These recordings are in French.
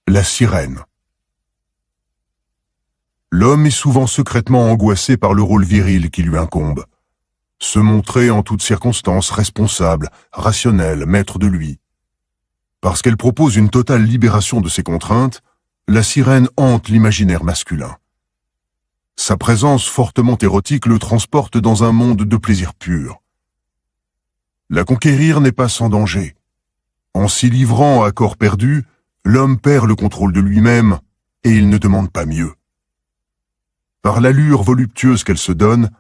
La sirène. L'homme est souvent secrètement angoissé par le rôle viril qui lui incombe. Se montrer en toutes circonstances responsable, rationnel, maître de lui. Parce qu'elle propose une totale libération de ses contraintes, la sirène hante l'imaginaire masculin. Sa présence fortement érotique le transporte dans un monde de plaisir pur. La conquérir n'est pas sans danger. En s'y livrant à corps perdu, l'homme perd le contrôle de lui-même et il ne demande pas mieux. Par l'allure voluptueuse qu'elle se donne,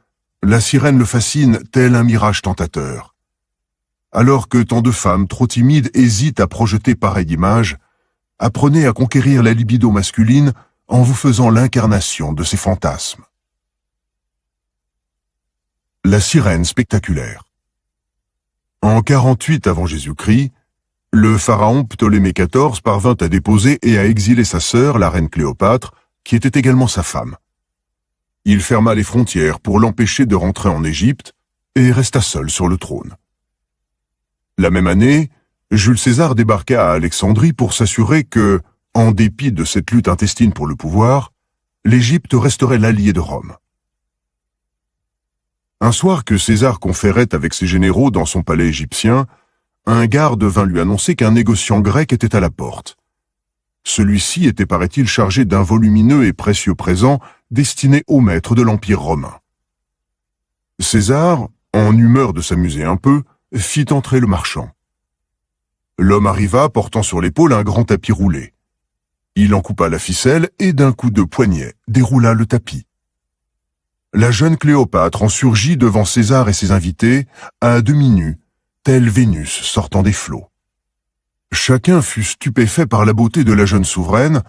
la sirène le fascine tel un mirage tentateur. Alors que tant de femmes trop timides hésitent à projeter pareille image, apprenez à conquérir la libido masculine en vous faisant l'incarnation de ses fantasmes. La sirène spectaculaire. En 48 avant Jésus-Christ, le pharaon Ptolémée XIV parvint à déposer et à exiler sa sœur, la reine Cléopâtre, qui était également sa femme. Il ferma les frontières pour l'empêcher de rentrer en Égypte et resta seul sur le trône. La même année, Jules César débarqua à Alexandrie pour s'assurer que, en dépit de cette lutte intestine pour le pouvoir, l'Égypte resterait l'allié de Rome. Un soir que César conférait avec ses généraux dans son palais égyptien, un garde vint lui annoncer qu'un négociant grec était à la porte. Celui-ci était, paraît-il, chargé d'un volumineux et précieux présent destiné au maître de l'Empire romain. César, en humeur de s'amuser un peu, fit entrer le marchand. L'homme arriva portant sur l'épaule un grand tapis roulé. Il en coupa la ficelle et d'un coup de poignet déroula le tapis. La jeune Cléopâtre en surgit devant César et ses invités, à demi nue, telle Vénus sortant des flots. Chacun fut stupéfait par la beauté de la jeune souveraine,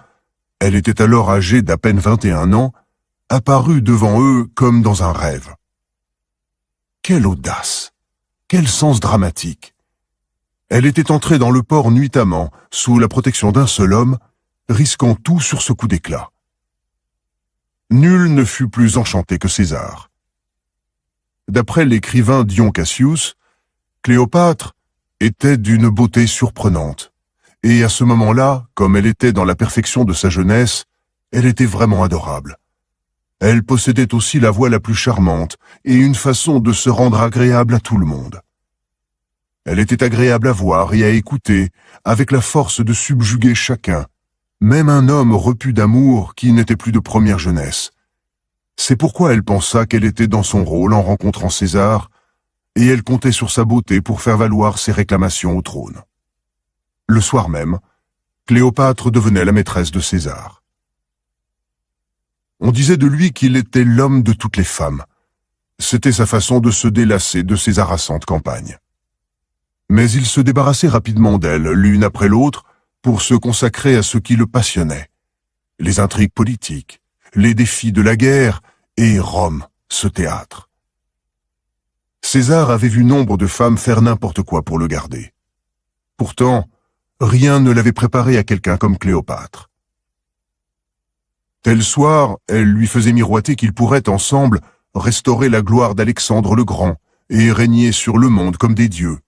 elle était alors âgée d'à peine 21 ans, apparue devant eux comme dans un rêve. Quelle audace! Quel sens dramatique! Elle était entrée dans le port nuitamment, sous la protection d'un seul homme, risquant tout sur ce coup d'éclat. Nul ne fut plus enchanté que César. D'après l'écrivain Dion Cassius, Cléopâtre était d'une beauté surprenante, et à ce moment-là, comme elle était dans la perfection de sa jeunesse, elle était vraiment adorable. Elle possédait aussi la voix la plus charmante et une façon de se rendre agréable à tout le monde. Elle était agréable à voir et à écouter, avec la force de subjuguer chacun, même un homme repu d'amour qui n'était plus de première jeunesse. C'est pourquoi elle pensa qu'elle était dans son rôle en rencontrant César, et elle comptait sur sa beauté pour faire valoir ses réclamations au trône. Le soir même, Cléopâtre devenait la maîtresse de César. On disait de lui qu'il était l'homme de toutes les femmes. C'était sa façon de se délasser de ses harassantes campagnes. Mais il se débarrassait rapidement d'elles, l'une après l'autre, pour se consacrer à ce qui le passionnait. Les intrigues politiques, les défis de la guerre et Rome, ce théâtre. César avait vu nombre de femmes faire n'importe quoi pour le garder. Pourtant, rien ne l'avait préparé à quelqu'un comme Cléopâtre. Tel soir, elle lui faisait miroiter qu'ils pourraient ensemble restaurer la gloire d'Alexandre le Grand et régner sur le monde comme des dieux.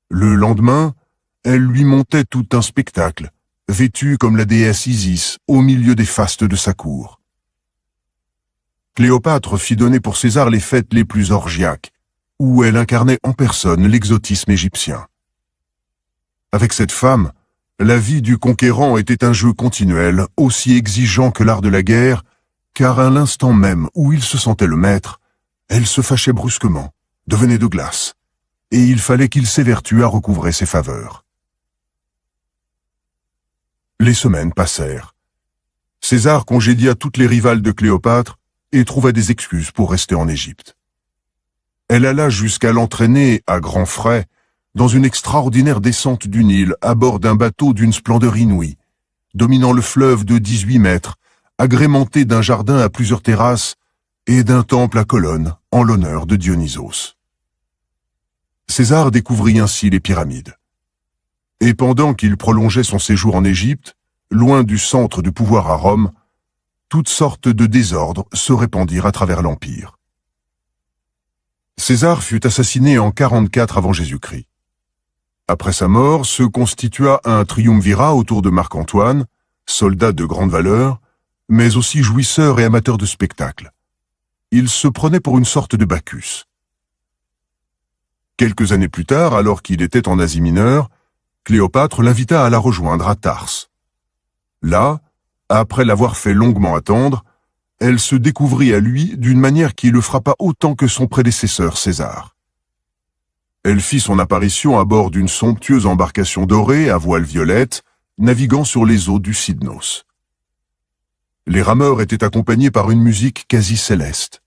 Le lendemain, elle lui montait tout un spectacle, vêtue comme la déesse Isis au milieu des fastes de sa cour. Cléopâtre fit donner pour César les fêtes les plus orgiaques, où elle incarnait en personne l'exotisme égyptien. Avec cette femme, la vie du conquérant était un jeu continuel, aussi exigeant que l'art de la guerre, car à l'instant même où il se sentait le maître, elle se fâchait brusquement, devenait de glace, et il fallait qu'il s'évertue à recouvrer ses faveurs. Les semaines passèrent. César congédia toutes les rivales de Cléopâtre et trouva des excuses pour rester en Égypte. Elle alla jusqu'à l'entraîner, à grands frais, dans une extraordinaire descente du Nil à bord d'un bateau d'une splendeur inouïe, dominant le fleuve de 18 mètres, agrémenté d'un jardin à plusieurs terrasses et d'un temple à colonnes en l'honneur de Dionysos. César découvrit ainsi les pyramides. Et pendant qu'il prolongeait son séjour en Égypte, loin du centre du pouvoir à Rome, toutes sortes de désordres se répandirent à travers l'Empire. César fut assassiné en 44 avant Jésus-Christ. Après sa mort, se constitua un triumvirat autour de Marc-Antoine, soldat de grande valeur, mais aussi jouisseur et amateur de spectacle. Il se prenait pour une sorte de Bacchus. Quelques années plus tard, alors qu'il était en Asie mineure, Cléopâtre l'invita à la rejoindre à Tarse. Là, après l'avoir fait longuement attendre, elle se découvrit à lui d'une manière qui le frappa autant que son prédécesseur César. Elle fit son apparition à bord d'une somptueuse embarcation dorée à voile violette, naviguant sur les eaux du Cydnos. Les rameurs étaient accompagnés par une musique quasi céleste.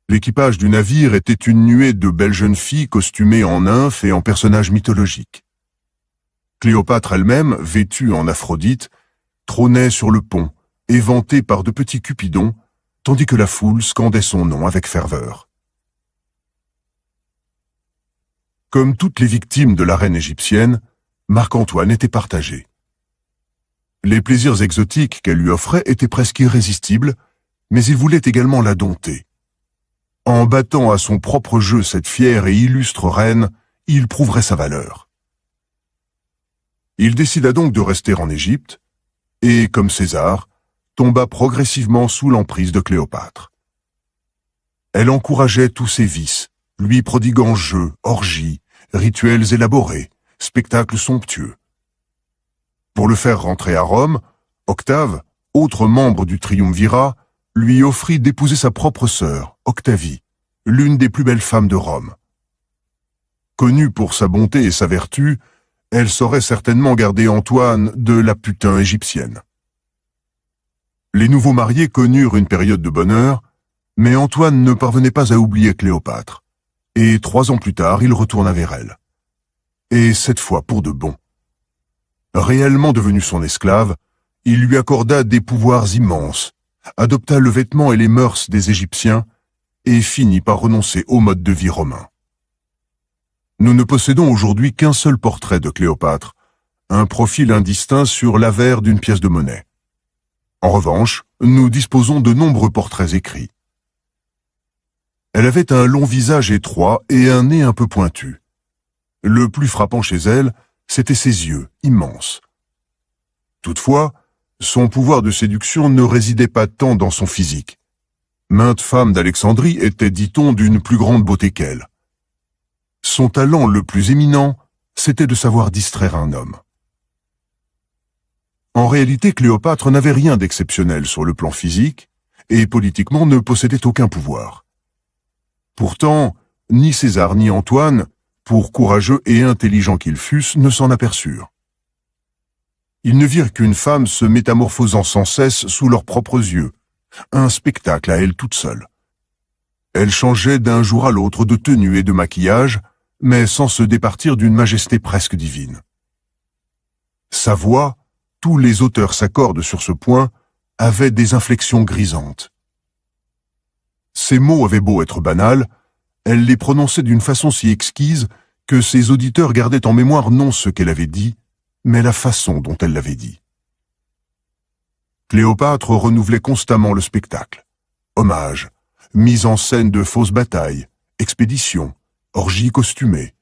L'équipage du navire était une nuée de belles jeunes filles costumées en nymphes et en personnages mythologiques. Cléopâtre elle-même, vêtue en Aphrodite, trônait sur le pont, éventée par de petits cupidons, tandis que la foule scandait son nom avec ferveur. Comme toutes les victimes de la reine égyptienne, Marc-Antoine était partagé. Les plaisirs exotiques qu'elle lui offrait étaient presque irrésistibles, mais il voulait également la dompter. En battant à son propre jeu cette fière et illustre reine, il prouverait sa valeur. Il décida donc de rester en Égypte, et, comme César, tomba progressivement sous l'emprise de Cléopâtre. Elle encourageait tous ses vices, lui prodiguant jeux, orgies, rituels élaborés, spectacles somptueux. Pour le faire rentrer à Rome, Octave, autre membre du triumvirat, lui offrit d'épouser sa propre sœur, Octavie, l'une des plus belles femmes de Rome. Connue pour sa bonté et sa vertu, elle saurait certainement garder Antoine de la putain égyptienne. Les nouveaux mariés connurent une période de bonheur, mais Antoine ne parvenait pas à oublier Cléopâtre, et 3 ans plus tard, il retourna vers elle. Et cette fois pour de bon. Réellement devenu son esclave, il lui accorda des pouvoirs immenses, adopta le vêtement et les mœurs des Égyptiens, et finit par renoncer au mode de vie romain. Nous ne possédons aujourd'hui qu'un seul portrait de Cléopâtre, un profil indistinct sur l'avers d'une pièce de monnaie. En revanche, nous disposons de nombreux portraits écrits. Elle avait un long visage étroit et un nez un peu pointu. Le plus frappant chez elle, c'étaient ses yeux, immenses. Toutefois, son pouvoir de séduction ne résidait pas tant dans son physique. Maintes femmes d'Alexandrie étaient, dit-on, d'une plus grande beauté qu'elle. Son talent le plus éminent, c'était de savoir distraire un homme. En réalité, Cléopâtre n'avait rien d'exceptionnel sur le plan physique, et politiquement ne possédait aucun pouvoir. Pourtant, ni César ni Antoine, pour courageux et intelligents qu'ils fussent, ne s'en aperçurent. Ils ne virent qu'une femme se métamorphosant sans cesse sous leurs propres yeux, un spectacle à elle toute seule. Elle changeait d'un jour à l'autre de tenue et de maquillage, mais sans se départir d'une majesté presque divine. Sa voix, tous les auteurs s'accordent sur ce point, avait des inflexions grisantes. Ses mots avaient beau être banals, elle les prononçait d'une façon si exquise que ses auditeurs gardaient en mémoire non ce qu'elle avait dit, mais la façon dont elle l'avait dit. Cléopâtre renouvelait constamment le spectacle. Hommages, mise en scène de fausses batailles, expéditions, orgies costumées.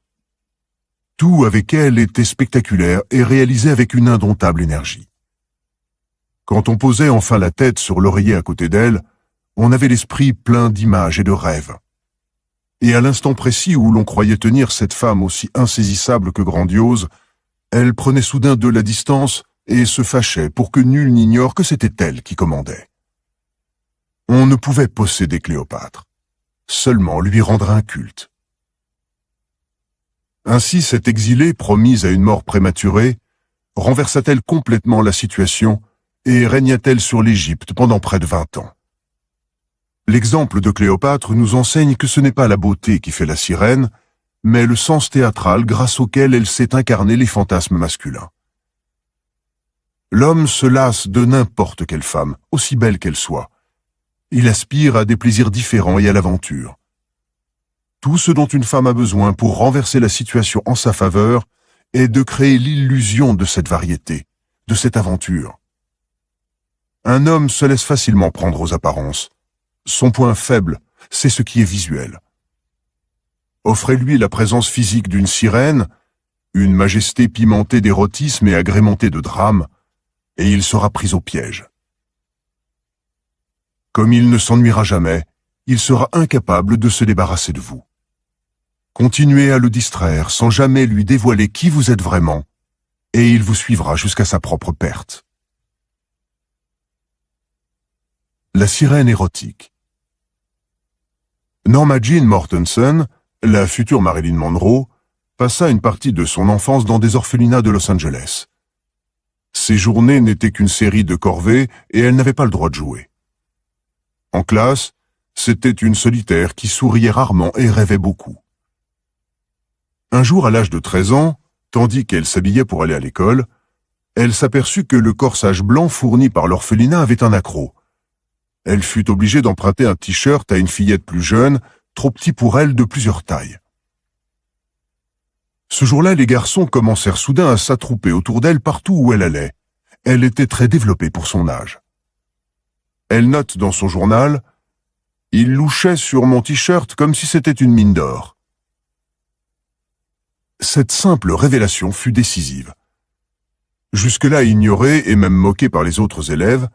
Tout avec elle était spectaculaire et réalisé avec une indomptable énergie. Quand on posait enfin la tête sur l'oreiller à côté d'elle, on avait l'esprit plein d'images et de rêves. Et à l'instant précis où l'on croyait tenir cette femme aussi insaisissable que grandiose, elle prenait soudain de la distance et se fâchait pour que nul n'ignore que c'était elle qui commandait. On ne pouvait posséder Cléopâtre, seulement lui rendre un culte. Ainsi, cette exilée, promise à une mort prématurée, renversa-t-elle complètement la situation et régna-t-elle sur l'Égypte pendant près de 20 ans. L'exemple de Cléopâtre nous enseigne que ce n'est pas la beauté qui fait la sirène, mais le sens théâtral grâce auquel elle sait incarner les fantasmes masculins. L'homme se lasse de n'importe quelle femme, aussi belle qu'elle soit. Il aspire à des plaisirs différents et à l'aventure. Tout ce dont une femme a besoin pour renverser la situation en sa faveur est de créer l'illusion de cette variété, de cette aventure. Un homme se laisse facilement prendre aux apparences. Son point faible, c'est ce qui est visuel. Offrez-lui la présence physique d'une sirène, une majesté pimentée d'érotisme et agrémentée de drame, et il sera pris au piège. Comme il ne s'ennuiera jamais, il sera incapable de se débarrasser de vous. Continuez à le distraire sans jamais lui dévoiler qui vous êtes vraiment, et il vous suivra jusqu'à sa propre perte. La sirène érotique. Norma Jean Mortensen, la future Marilyn Monroe, passa une partie de son enfance dans des orphelinats de Los Angeles. Ses journées n'étaient qu'une série de corvées et elle n'avait pas le droit de jouer. En classe, c'était une solitaire qui souriait rarement et rêvait beaucoup. Un jour, à l'âge de 13 ans, tandis qu'elle s'habillait pour aller à l'école, elle s'aperçut que le corsage blanc fourni par l'orphelinat avait un accroc. Elle fut obligée d'emprunter un t-shirt à une fillette plus jeune, trop petit pour elle de plusieurs tailles. Ce jour-là, les garçons commencèrent soudain à s'attrouper autour d'elle partout où elle allait. Elle était très développée pour son âge. Elle note dans son journal « Il louchait sur mon t-shirt comme si c'était une mine d'or ». Cette simple révélation fut décisive. Jusque-là ignorée et même moquée par les autres élèves,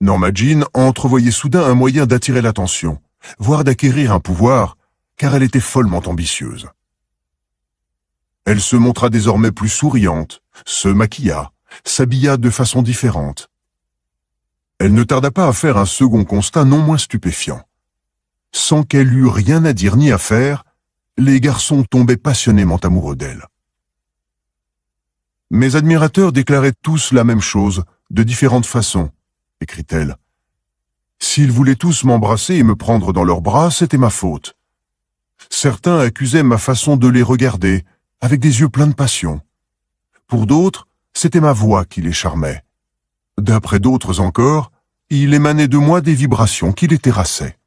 Norma Jean entrevoyait soudain un moyen d'attirer l'attention, voire d'acquérir un pouvoir, car elle était follement ambitieuse. Elle se montra désormais plus souriante, se maquilla, s'habilla de façon différente. Elle ne tarda pas à faire un second constat non moins stupéfiant. Sans qu'elle eût rien à dire ni à faire, les garçons tombaient passionnément amoureux d'elle. Mes admirateurs déclaraient tous la même chose, de différentes façons, écrit-elle. S'ils voulaient tous m'embrasser et me prendre dans leurs bras, c'était ma faute. Certains accusaient ma façon de les regarder, avec des yeux pleins de passion. Pour d'autres, c'était ma voix qui les charmait. D'après d'autres encore, il émanait de moi des vibrations qui les terrassaient.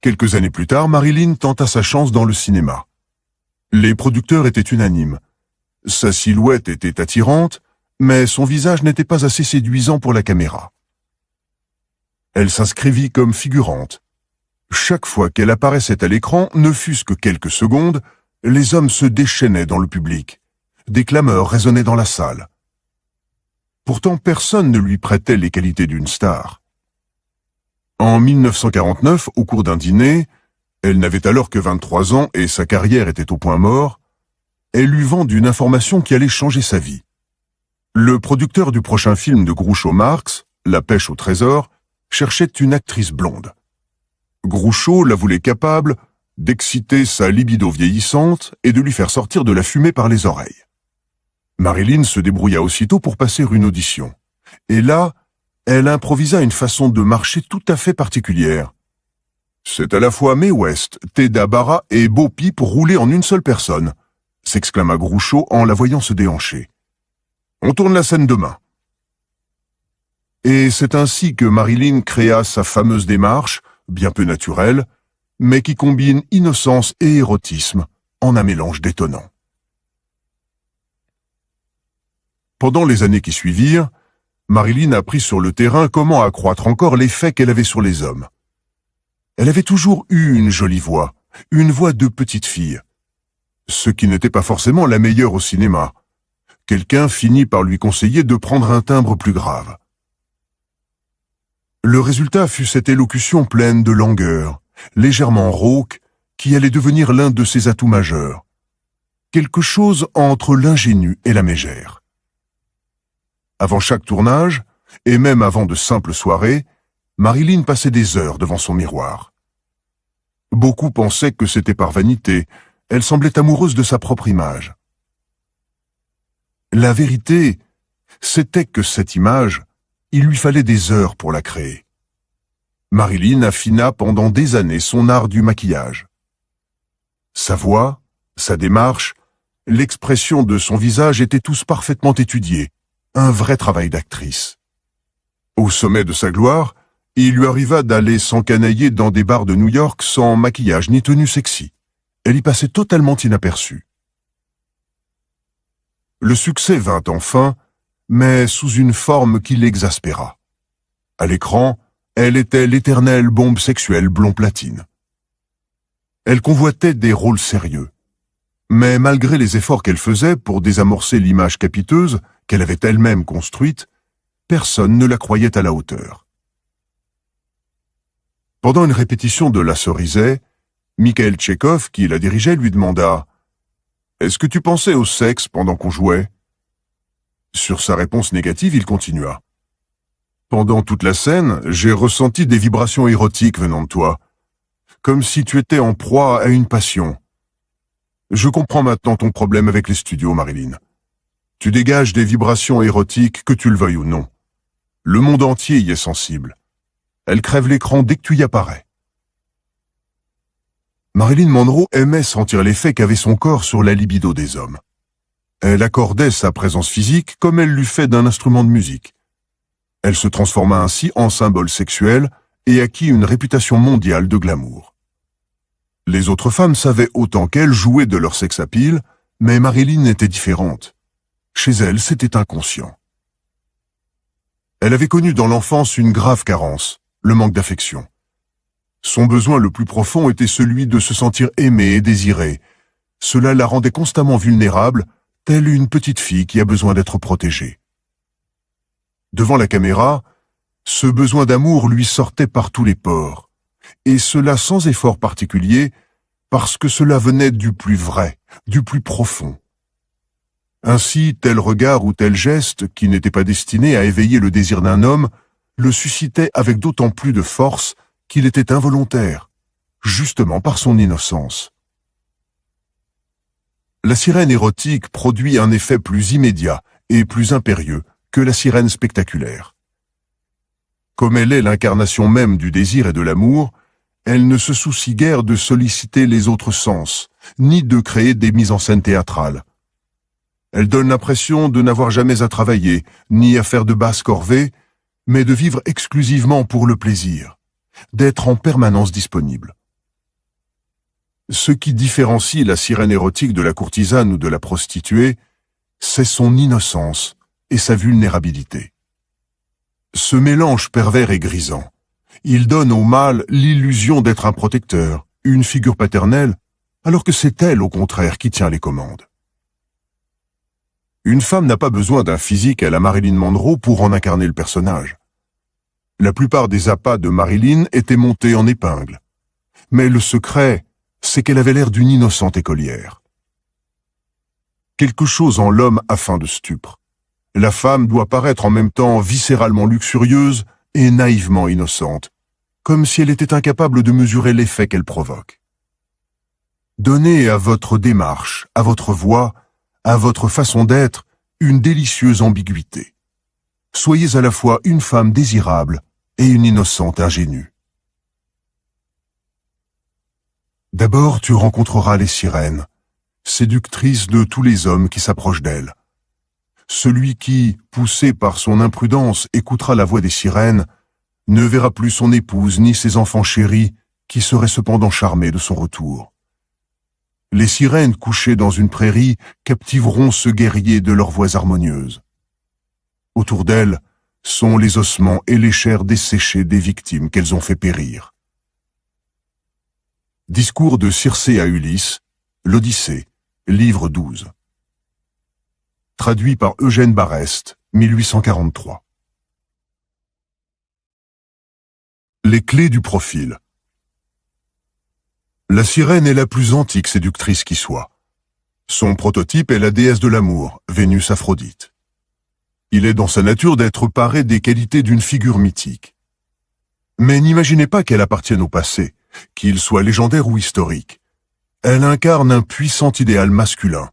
Quelques années plus tard, Marilyn tenta sa chance dans le cinéma. Les producteurs étaient unanimes. Sa silhouette était attirante, mais son visage n'était pas assez séduisant pour la caméra. Elle s'inscrivit comme figurante. Chaque fois qu'elle apparaissait à l'écran, ne fût-ce que quelques secondes, les hommes se déchaînaient dans le public. Des clameurs résonnaient dans la salle. Pourtant, personne ne lui prêtait les qualités d'une star. En 1949, au cours d'un dîner, elle n'avait alors que 23 ans et sa carrière était au point mort, elle lui vend une information qui allait changer sa vie. Le producteur du prochain film de Groucho Marx, La pêche au trésor, cherchait une actrice blonde. Groucho la voulait capable d'exciter sa libido vieillissante et de lui faire sortir de la fumée par les oreilles. Marilyn se débrouilla aussitôt pour passer une audition. Et là, elle improvisa une façon de marcher tout à fait particulière. C'est à la fois Mae West, Theda Bara et Bo Peep roulés en une seule personne, s'exclama Groucho en la voyant se déhancher. On tourne la scène demain. Et c'est ainsi que Marilyn créa sa fameuse démarche, bien peu naturelle, mais qui combine innocence et érotisme en un mélange détonnant. Pendant les années qui suivirent, Marilyn apprit sur le terrain comment accroître encore l'effet qu'elle avait sur les hommes. Elle avait toujours eu une jolie voix, une voix de petite fille, ce qui n'était pas forcément la meilleure au cinéma. Quelqu'un finit par lui conseiller de prendre un timbre plus grave. Le résultat fut cette élocution pleine de langueur, légèrement rauque, qui allait devenir l'un de ses atouts majeurs. Quelque chose entre l'ingénu et la mégère. Avant chaque tournage, et même avant de simples soirées, Marilyn passait des heures devant son miroir. Beaucoup pensaient que c'était par vanité, elle semblait amoureuse de sa propre image. La vérité, c'était que cette image, il lui fallait des heures pour la créer. Marilyn affina pendant des années son art du maquillage. Sa voix, sa démarche, l'expression de son visage étaient tous parfaitement étudiés, un vrai travail d'actrice. Au sommet de sa gloire, il lui arriva d'aller s'encanailler dans des bars de New York sans maquillage ni tenue sexy. Elle y passait totalement inaperçue. Le succès vint enfin, mais sous une forme qui l'exaspéra. À l'écran, elle était l'éternelle bombe sexuelle blond platine. Elle convoitait des rôles sérieux. Mais malgré les efforts qu'elle faisait pour désamorcer l'image capiteuse qu'elle avait elle-même construite, personne ne la croyait à la hauteur. Pendant une répétition de La Cerisay, Mikhaïl Tchekhov, qui la dirigeait, lui demanda « Est-ce que tu pensais au sexe pendant qu'on jouait ?» Sur sa réponse négative, il continua « Pendant toute la scène, j'ai ressenti des vibrations érotiques venant de toi, comme si tu étais en proie à une passion. Je comprends maintenant ton problème avec les studios, Marilyn. Tu dégages des vibrations érotiques, que tu le veuilles ou non. Le monde entier y est sensible. Elle crève l'écran dès que tu y apparais. » Marilyn Monroe aimait sentir l'effet qu'avait son corps sur la libido des hommes. Elle accordait sa présence physique comme elle l'eût fait d'un instrument de musique. Elle se transforma ainsi en symbole sexuel et acquit une réputation mondiale de glamour. Les autres femmes savaient autant qu'elle jouer de leur sex appeal, mais Marilyn était différente. Chez elle, c'était inconscient. Elle avait connu dans l'enfance une grave carence, le manque d'affection. Son besoin le plus profond était celui de se sentir aimée et désirée. Cela la rendait constamment vulnérable, telle une petite fille qui a besoin d'être protégée. Devant la caméra, ce besoin d'amour lui sortait par tous les pores, et cela sans effort particulier, parce que cela venait du plus vrai, du plus profond. Ainsi, tel regard ou tel geste, qui n'était pas destiné à éveiller le désir d'un homme, le suscitait avec d'autant plus de force qu'il était involontaire, justement par son innocence. La sirène érotique produit un effet plus immédiat et plus impérieux que la sirène spectaculaire. Comme elle est l'incarnation même du désir et de l'amour, elle ne se soucie guère de solliciter les autres sens, ni de créer des mises en scène théâtrales. Elle donne l'impression de n'avoir jamais à travailler, ni à faire de basses corvées, mais de vivre exclusivement pour le plaisir, d'être en permanence disponible. Ce qui différencie la sirène érotique de la courtisane ou de la prostituée, c'est son innocence et sa vulnérabilité. Ce mélange pervers et grisant, il donne au mâle l'illusion d'être un protecteur, une figure paternelle, alors que c'est elle, au contraire, qui tient les commandes. Une femme n'a pas besoin d'un physique à la Marilyn Monroe pour en incarner le personnage. La plupart des appâts de Marilyn étaient montés en épingle. Mais le secret, c'est qu'elle avait l'air d'une innocente écolière. Quelque chose en l'homme a faim de stupre. La femme doit paraître en même temps viscéralement luxurieuse et naïvement innocente, comme si elle était incapable de mesurer l'effet qu'elle provoque. Donnez à votre démarche, à votre voix, à votre façon d'être, une délicieuse ambiguïté. Soyez à la fois une femme désirable et une innocente ingénue. D'abord, tu rencontreras les sirènes, séductrices de tous les hommes qui s'approchent d'elles. Celui qui, poussé par son imprudence, écoutera la voix des sirènes, ne verra plus son épouse ni ses enfants chéris, qui seraient cependant charmés de son retour. Les sirènes couchées dans une prairie captiveront ce guerrier de leurs voix harmonieuses. Autour d'elles sont les ossements et les chairs desséchées des victimes qu'elles ont fait périr. Discours de Circé à Ulysse, l'Odyssée, livre 12. Traduit par Eugène Barreste, 1843. Les clés du profil. La sirène est la plus antique séductrice qui soit. Son prototype est la déesse de l'amour, Vénus Aphrodite. Il est dans sa nature d'être paré des qualités d'une figure mythique. Mais n'imaginez pas qu'elle appartienne au passé, qu'il soit légendaire ou historique. Elle incarne un puissant idéal masculin.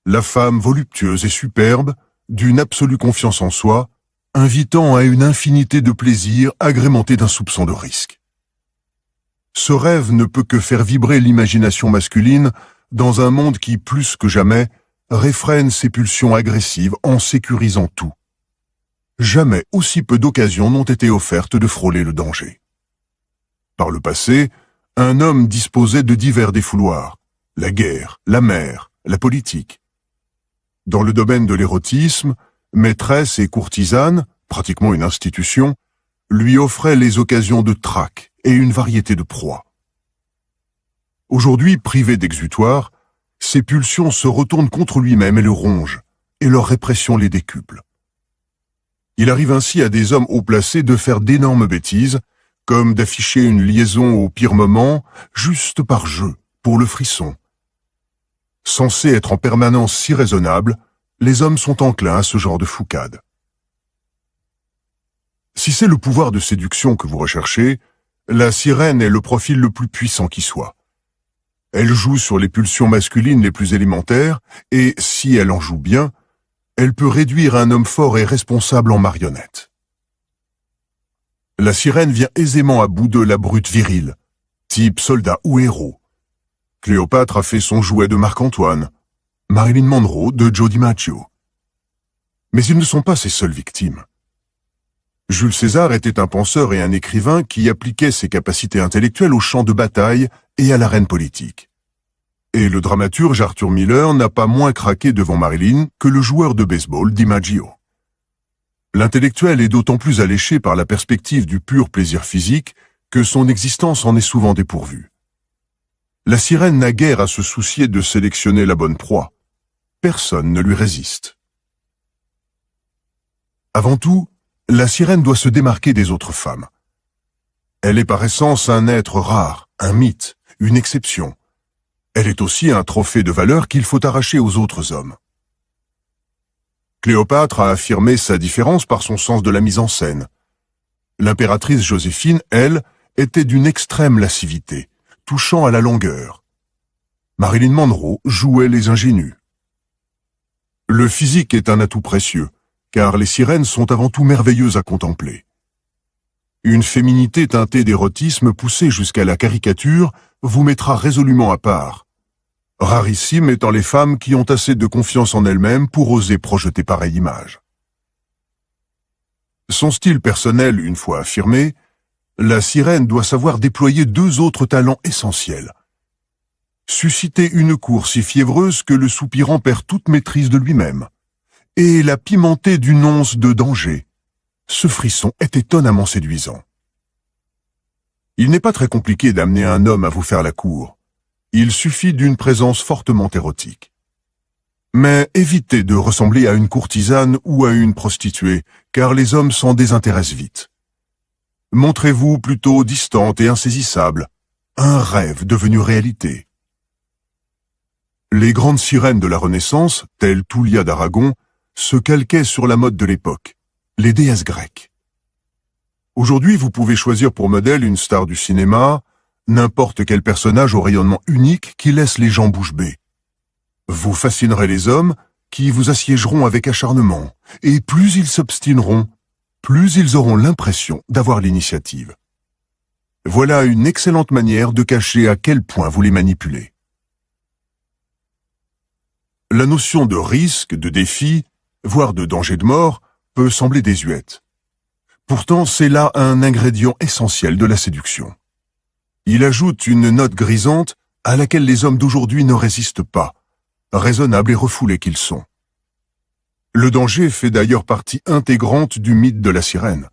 La femme voluptueuse et superbe, d'une absolue confiance en soi, invitant à une infinité de plaisirs agrémentés d'un soupçon de risque. Ce rêve ne peut que faire vibrer l'imagination masculine dans un monde qui, plus que jamais, réfrène ses pulsions agressives en sécurisant tout. Jamais aussi peu d'occasions n'ont été offertes de frôler le danger. Par le passé, un homme disposait de divers défouloirs, la guerre, la mer, la politique. Dans le domaine de l'érotisme, maîtresse et courtisane, pratiquement une institution, lui offraient les occasions de traque et une variété de proies. Aujourd'hui, privé d'exutoire, ses pulsions se retournent contre lui-même et le rongent, et leur répression les décuple. Il arrive ainsi à des hommes haut placés de faire d'énormes bêtises, comme d'afficher une liaison au pire moment, juste par jeu, pour le frisson. Censés être en permanence si raisonnables, les hommes sont enclins à ce genre de foucade. Si c'est le pouvoir de séduction que vous recherchez, la sirène est le profil le plus puissant qui soit. Elle joue sur les pulsions masculines les plus élémentaires, et si elle en joue bien, elle peut réduire un homme fort et responsable en marionnette. La sirène vient aisément à bout de la brute virile, type soldat ou héros. Cléopâtre a fait son jouet de Marc-Antoine, Marilyn Monroe de Joe DiMaggio. Mais ils ne sont pas ses seules victimes. Jules César était un penseur et un écrivain qui appliquait ses capacités intellectuelles au champ de bataille et à l'arène politique. Et le dramaturge Arthur Miller n'a pas moins craqué devant Marilyn que le joueur de baseball DiMaggio. L'intellectuel est d'autant plus alléché par la perspective du pur plaisir physique que son existence en est souvent dépourvue. La sirène n'a guère à se soucier de sélectionner la bonne proie. Personne ne lui résiste. Avant tout, la sirène doit se démarquer des autres femmes. Elle est par essence un être rare, un mythe, une exception. Elle est aussi un trophée de valeur qu'il faut arracher aux autres hommes. Cléopâtre a affirmé sa différence par son sens de la mise en scène. L'impératrice Joséphine, elle, était d'une extrême lascivité, touchant à la longueur. Marilyn Monroe jouait les ingénues. Le physique est un atout précieux, car les sirènes sont avant tout merveilleuses à contempler. Une féminité teintée d'érotisme poussée jusqu'à la caricature vous mettra résolument à part. Rarissimes étant les femmes qui ont assez de confiance en elles-mêmes pour oser projeter pareille image. Son style personnel une fois affirmé, la sirène doit savoir déployer deux autres talents essentiels. Susciter une cour si fiévreuse que le soupirant perd toute maîtrise de lui-même, et la pimenter d'une once de danger. Ce frisson est étonnamment séduisant. Il n'est pas très compliqué d'amener un homme à vous faire la cour. Il suffit d'une présence fortement érotique. Mais évitez de ressembler à une courtisane ou à une prostituée, car les hommes s'en désintéressent vite. Montrez-vous plutôt distante et insaisissable, un rêve devenu réalité. Les grandes sirènes de la Renaissance, telles Tullia d'Aragon, se calquaient sur la mode de l'époque, les déesses grecques. Aujourd'hui, vous pouvez choisir pour modèle une star du cinéma, n'importe quel personnage au rayonnement unique qui laisse les gens bouche bée. Vous fascinerez les hommes qui vous assiégeront avec acharnement, et plus ils s'obstineront, plus ils auront l'impression d'avoir l'initiative. Voilà une excellente manière de cacher à quel point vous les manipulez. La notion de risque, de défi, voire de danger de mort, peut sembler désuète. Pourtant, c'est là un ingrédient essentiel de la séduction. Il ajoute une note grisante à laquelle les hommes d'aujourd'hui ne résistent pas, raisonnables et refoulés qu'ils sont. Le danger fait d'ailleurs partie intégrante du mythe de la sirène.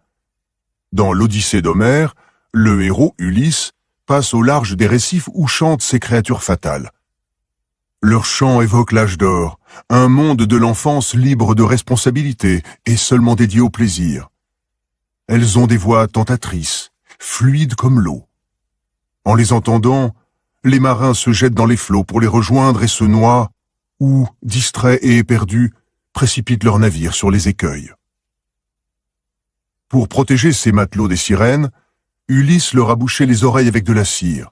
Dans l'Odyssée d'Homère, le héros, Ulysse, passe au large des récifs où chantent ces créatures fatales. Leur chant évoque l'âge d'or, un monde de l'enfance libre de responsabilité et seulement dédié au plaisir. Elles ont des voix tentatrices, fluides comme l'eau. En les entendant, les marins se jettent dans les flots pour les rejoindre et se noient, ou, distraits et éperdus, précipitent leur navire sur les écueils. Pour protéger ces matelots des sirènes, Ulysse leur a bouché les oreilles avec de la cire.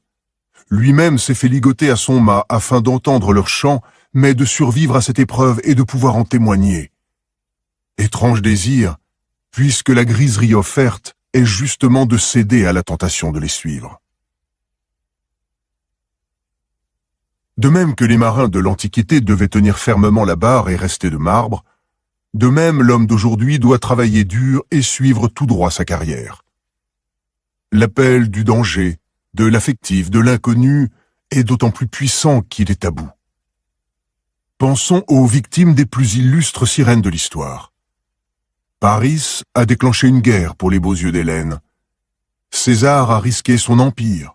Lui-même s'est fait ligoter à son mât afin d'entendre leur chant, mais de survivre à cette épreuve et de pouvoir en témoigner. Étrange désir, puisque la griserie offerte est justement de céder à la tentation de les suivre. De même que les marins de l'Antiquité devaient tenir fermement la barre et rester de marbre, de même l'homme d'aujourd'hui doit travailler dur et suivre tout droit sa carrière. L'appel du danger, de l'affectif, de l'inconnu est d'autant plus puissant qu'il est tabou. Pensons aux victimes des plus illustres sirènes de l'histoire. Paris a déclenché une guerre pour les beaux yeux d'Hélène. César a risqué son empire.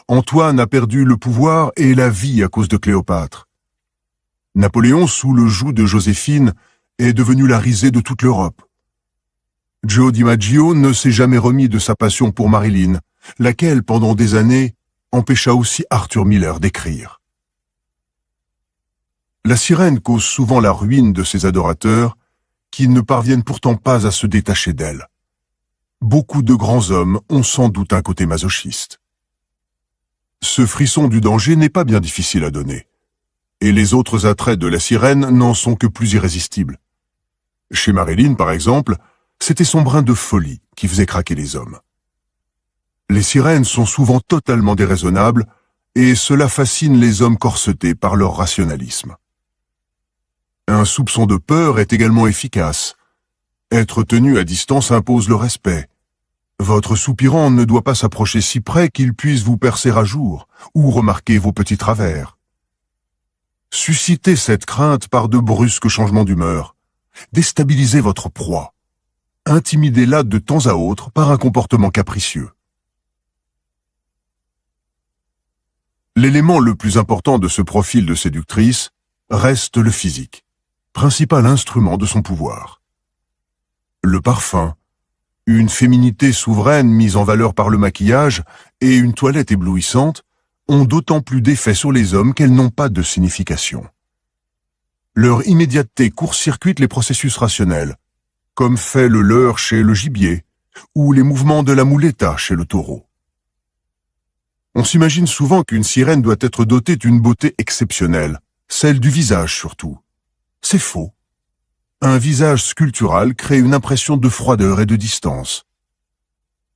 Antoine a perdu le pouvoir et la vie à cause de Cléopâtre. Napoléon, sous le joug de Joséphine, est devenu la risée de toute l'Europe. Joe DiMaggio ne s'est jamais remis de sa passion pour Marilyn, laquelle, pendant des années, empêcha aussi Arthur Miller d'écrire. La sirène cause souvent la ruine de ses adorateurs, qui ne parviennent pourtant pas à se détacher d'elle. Beaucoup de grands hommes ont sans doute un côté masochiste. Ce frisson du danger n'est pas bien difficile à donner, et les autres attraits de la sirène n'en sont que plus irrésistibles. Chez Marilyn, par exemple, c'était son brin de folie qui faisait craquer les hommes. Les sirènes sont souvent totalement déraisonnables, et cela fascine les hommes corsetés par leur rationalisme. Un soupçon de peur est également efficace. Être tenu à distance impose le respect. Votre soupirant ne doit pas s'approcher si près qu'il puisse vous percer à jour ou remarquer vos petits travers. Suscitez cette crainte par de brusques changements d'humeur. Déstabilisez votre proie. Intimidez-la de temps à autre par un comportement capricieux. L'élément le plus important de ce profil de séductrice reste le physique, principal instrument de son pouvoir. Le parfum, une féminité souveraine mise en valeur par le maquillage et une toilette éblouissante ont d'autant plus d'effet sur les hommes qu'elles n'ont pas de signification. Leur immédiateté court-circuite les processus rationnels, comme fait le leurre chez le gibier ou les mouvements de la muleta chez le taureau. On s'imagine souvent qu'une sirène doit être dotée d'une beauté exceptionnelle, celle du visage surtout. C'est faux. Un visage sculptural crée une impression de froideur et de distance.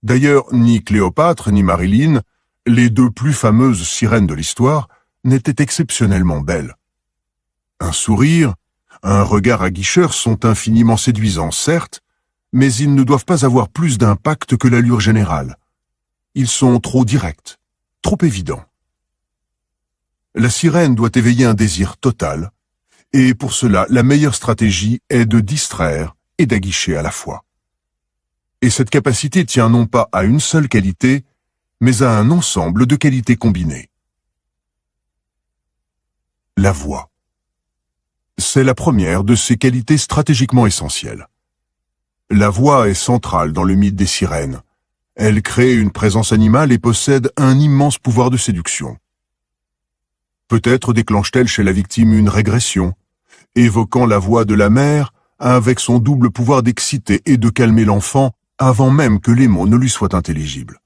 D'ailleurs, ni Cléopâtre ni Marilyn, les deux plus fameuses sirènes de l'histoire, n'étaient exceptionnellement belles. Un sourire, un regard aguicheur sont infiniment séduisants, certes, mais ils ne doivent pas avoir plus d'impact que l'allure générale. Ils sont trop directs, trop évidents. La sirène doit éveiller un désir total, et pour cela, la meilleure stratégie est de distraire et d'aguicher à la fois. Et cette capacité tient non pas à une seule qualité, mais à un ensemble de qualités combinées. La voix. C'est la première de ces qualités stratégiquement essentielles. La voix est centrale dans le mythe des sirènes. Elle crée une présence animale et possède un immense pouvoir de séduction. Peut-être déclenche-t-elle chez la victime une régression, évoquant la voix de la mère avec son double pouvoir d'exciter et de calmer l'enfant avant même que les mots ne lui soient intelligibles.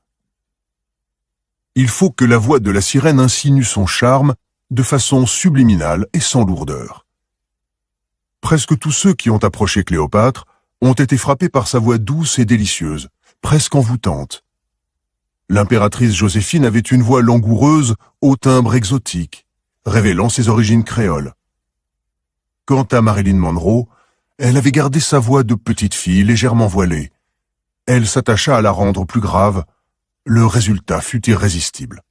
Il faut que la voix de la sirène insinue son charme de façon subliminale et sans lourdeur. Presque tous ceux qui ont approché Cléopâtre ont été frappés par sa voix douce et délicieuse, presque envoûtante. L'impératrice Joséphine avait une voix langoureuse au timbre exotique, révélant ses origines créoles. Quant à Marilyn Monroe, elle avait gardé sa voix de petite fille légèrement voilée. Elle s'attacha à la rendre plus grave. Le résultat fut irrésistible.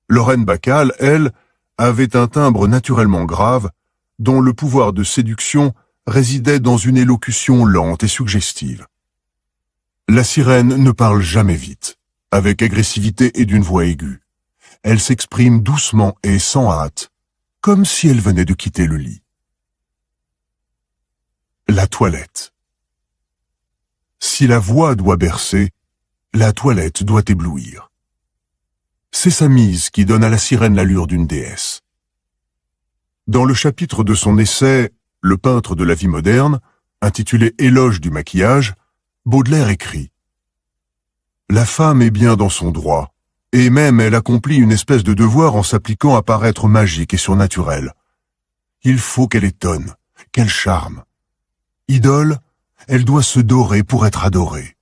Lorraine Bacall, elle, avait un timbre naturellement grave, dont le pouvoir de séduction résidait dans une élocution lente et suggestive. La sirène ne parle jamais vite, avec agressivité et d'une voix aiguë. Elle s'exprime doucement et sans hâte, comme si elle venait de quitter le lit. La toilette. Si la voix doit bercer, la toilette doit éblouir. C'est sa mise qui donne à la sirène l'allure d'une déesse. Dans le chapitre de son essai « Le peintre de la vie moderne », intitulé « Éloge du maquillage », Baudelaire écrit « La femme est bien dans son droit, et même elle accomplit une espèce de devoir en s'appliquant à paraître magique et surnaturelle. Il faut qu'elle étonne, qu'elle charme. Idole, elle doit se dorer pour être adorée.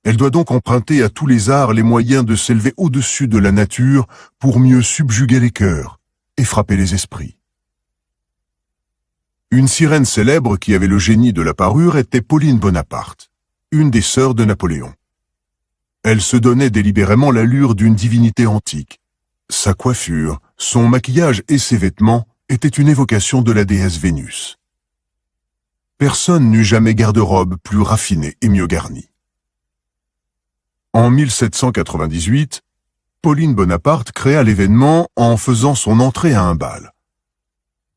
Elle doit donc emprunter à tous les arts les moyens de s'élever au-dessus de la nature pour mieux subjuguer les cœurs et frapper les esprits. » Une sirène célèbre qui avait le génie de la parure était Pauline Bonaparte, une des sœurs de Napoléon. Elle se donnait délibérément l'allure d'une divinité antique. Sa coiffure, son maquillage et ses vêtements étaient une évocation de la déesse Vénus. Personne n'eut jamais garde-robe plus raffinée et mieux garnie. En 1798, Pauline Bonaparte créa l'événement en faisant son entrée à un bal.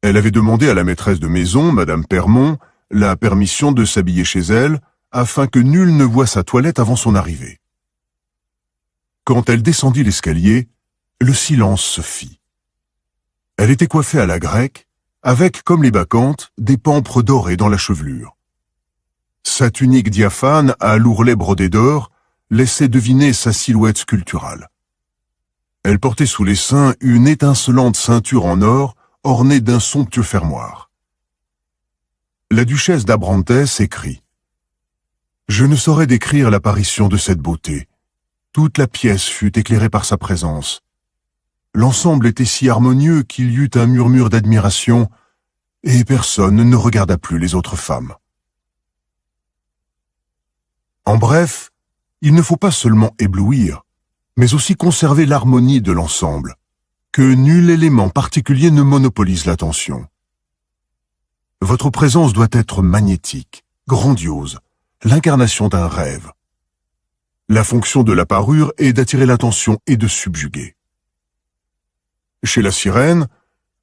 Elle avait demandé à la maîtresse de maison, Madame Permon, la permission de s'habiller chez elle, afin que nul ne voie sa toilette avant son arrivée. Quand elle descendit l'escalier, le silence se fit. Elle était coiffée à la grecque, avec, comme les bacchantes, des pampres dorés dans la chevelure. Sa tunique diaphane à l'ourlet brodé d'or laissait deviner sa silhouette sculpturale. Elle portait sous les seins une étincelante ceinture en or ornée d'un somptueux fermoir. La duchesse d'Abrantes écrit « Je ne saurais décrire l'apparition de cette beauté. Toute la pièce fut éclairée par sa présence. L'ensemble était si harmonieux qu'il y eut un murmure d'admiration et personne ne regarda plus les autres femmes. » En bref, il ne faut pas seulement éblouir, mais aussi conserver l'harmonie de l'ensemble, que nul élément particulier ne monopolise l'attention. Votre présence doit être magnétique, grandiose, l'incarnation d'un rêve. La fonction de la parure est d'attirer l'attention et de subjuguer. Chez la sirène,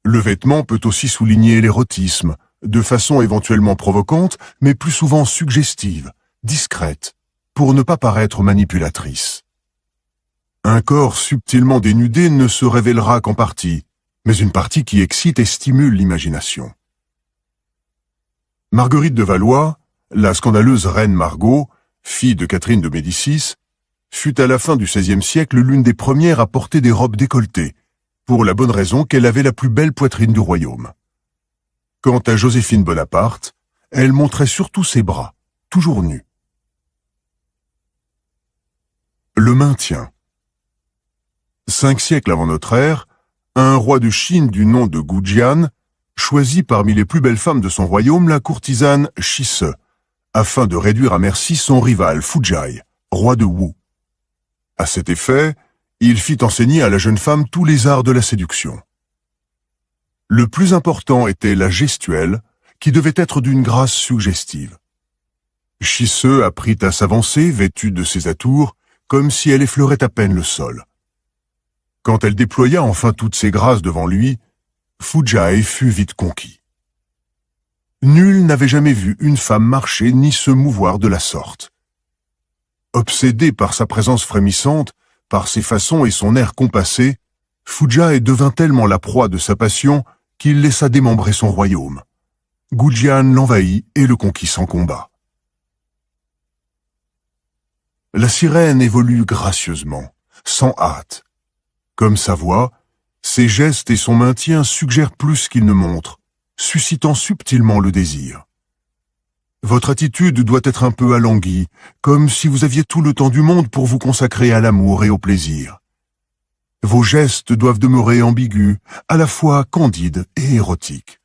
le vêtement peut aussi souligner l'érotisme, de façon éventuellement provocante, mais plus souvent suggestive, discrète, pour ne pas paraître manipulatrice. Un corps subtilement dénudé ne se révélera qu'en partie, mais une partie qui excite et stimule l'imagination. Marguerite de Valois, la scandaleuse reine Margot, fille de Catherine de Médicis, fut à la fin du XVIe siècle l'une des premières à porter des robes décolletées, pour la bonne raison qu'elle avait la plus belle poitrine du royaume. Quant à Joséphine Bonaparte, elle montrait surtout ses bras, toujours nus. Le maintien. 5 siècles avant notre ère, un roi de Chine du nom de Gujian choisit parmi les plus belles femmes de son royaume la courtisane Shise, afin de réduire à merci son rival Fujai, roi de Wu. À cet effet, il fit enseigner à la jeune femme tous les arts de la séduction. Le plus important était la gestuelle, qui devait être d'une grâce suggestive. Shise apprit à s'avancer, vêtue de ses atours, comme si elle effleurait à peine le sol. Quand elle déploya enfin toutes ses grâces devant lui, Fujai fut vite conquis. Nul n'avait jamais vu une femme marcher ni se mouvoir de la sorte. Obsédé par sa présence frémissante, par ses façons et son air compassé, Fujai devint tellement la proie de sa passion qu'il laissa démembrer son royaume. Gujian l'envahit et le conquit sans combat. La sirène évolue gracieusement, sans hâte. Comme sa voix, ses gestes et son maintien suggèrent plus qu'ils ne montrent, suscitant subtilement le désir. Votre attitude doit être un peu alanguie, comme si vous aviez tout le temps du monde pour vous consacrer à l'amour et au plaisir. Vos gestes doivent demeurer ambigus, à la fois candides et érotiques.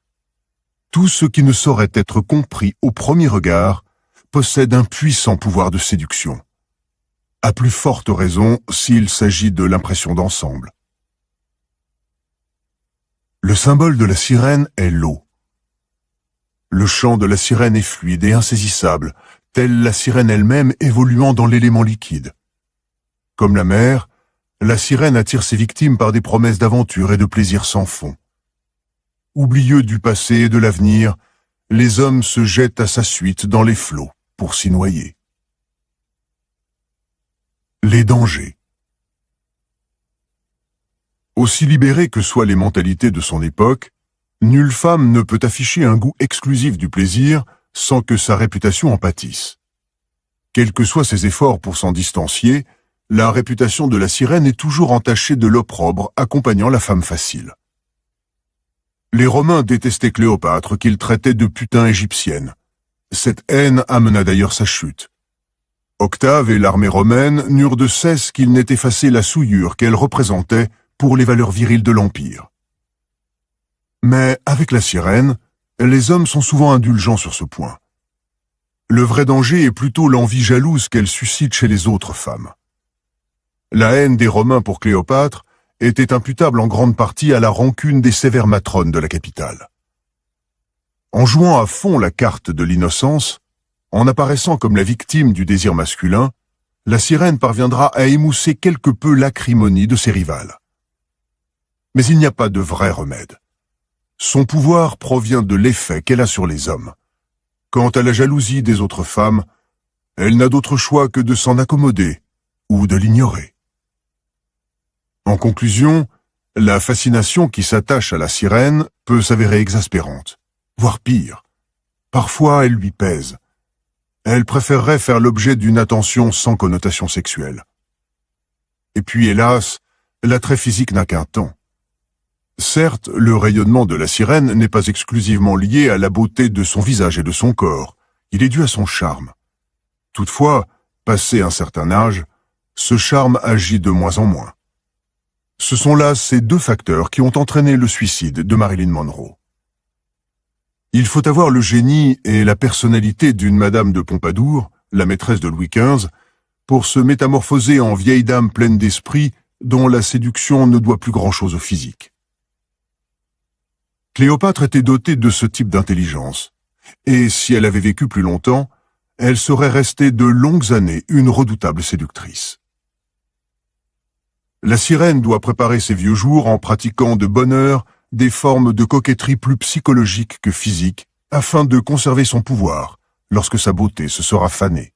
Tout ce qui ne saurait être compris au premier regard possède un puissant pouvoir de séduction. À plus forte raison s'il s'agit de l'impression d'ensemble. Le symbole de la sirène est l'eau. Le chant de la sirène est fluide et insaisissable, telle la sirène elle-même évoluant dans l'élément liquide. Comme la mer, la sirène attire ses victimes par des promesses d'aventure et de plaisir sans fond. Oublieux du passé et de l'avenir, les hommes se jettent à sa suite dans les flots pour s'y noyer. Les dangers. Aussi libérées que soient les mentalités de son époque, nulle femme ne peut afficher un goût exclusif du plaisir sans que sa réputation en pâtisse. Quels que soient ses efforts pour s'en distancier, la réputation de la sirène est toujours entachée de l'opprobre accompagnant la femme facile. Les Romains détestaient Cléopâtre qu'ils traitaient de putain égyptienne. Cette haine amena d'ailleurs sa chute. Octave et l'armée romaine n'eurent de cesse qu'il n'ait effacé la souillure qu'elle représentait pour les valeurs viriles de l'Empire. Mais avec la sirène, les hommes sont souvent indulgents sur ce point. Le vrai danger est plutôt l'envie jalouse qu'elle suscite chez les autres femmes. La haine des Romains pour Cléopâtre était imputable en grande partie à la rancune des sévères matrones de la capitale. En jouant à fond la carte de l'innocence, en apparaissant comme la victime du désir masculin, la sirène parviendra à émousser quelque peu l'acrimonie de ses rivales. Mais il n'y a pas de vrai remède. Son pouvoir provient de l'effet qu'elle a sur les hommes. Quant à la jalousie des autres femmes, elle n'a d'autre choix que de s'en accommoder ou de l'ignorer. En conclusion, la fascination qui s'attache à la sirène peut s'avérer exaspérante, voire pire. Parfois, elle lui pèse. Elle préférerait faire l'objet d'une attention sans connotation sexuelle. Et puis, hélas, l'attrait physique n'a qu'un temps. Certes, le rayonnement de la sirène n'est pas exclusivement lié à la beauté de son visage et de son corps, il est dû à son charme. Toutefois, passé un certain âge, ce charme agit de moins en moins. Ce sont là ces deux facteurs qui ont entraîné le suicide de Marilyn Monroe. Il faut avoir le génie et la personnalité d'une Madame de Pompadour, la maîtresse de Louis XV, pour se métamorphoser en vieille dame pleine d'esprit dont la séduction ne doit plus grand-chose au physique. Cléopâtre était dotée de ce type d'intelligence, et si elle avait vécu plus longtemps, elle serait restée de longues années une redoutable séductrice. La sirène doit préparer ses vieux jours en pratiquant de bonne heure des formes de coquetterie plus psychologiques que physiques, afin de conserver son pouvoir lorsque sa beauté se sera fanée.